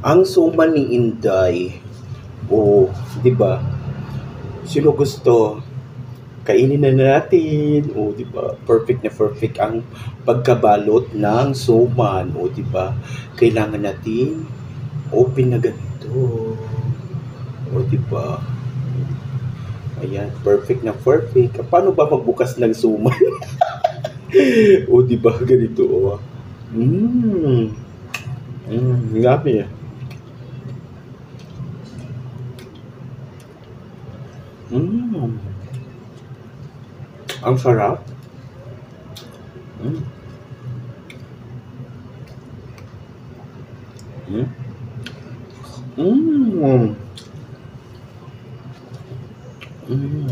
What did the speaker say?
Ang suman ni Inday, oh, 'di ba? Sino gusto? Kainin na natin. Oh, 'di ba? Perfect na perfect ang pagkabalot ng suman, oh, 'di ba? Kailangan natin open na ganito. Oh, 'di ba? Ayan, perfect na perfect. Paano ba magbukas ng suman? Oh, 'di ba? Ganito, oh. Mmm. Yummy. Mmm. Ang sarap. Mm. Mm. Mmm.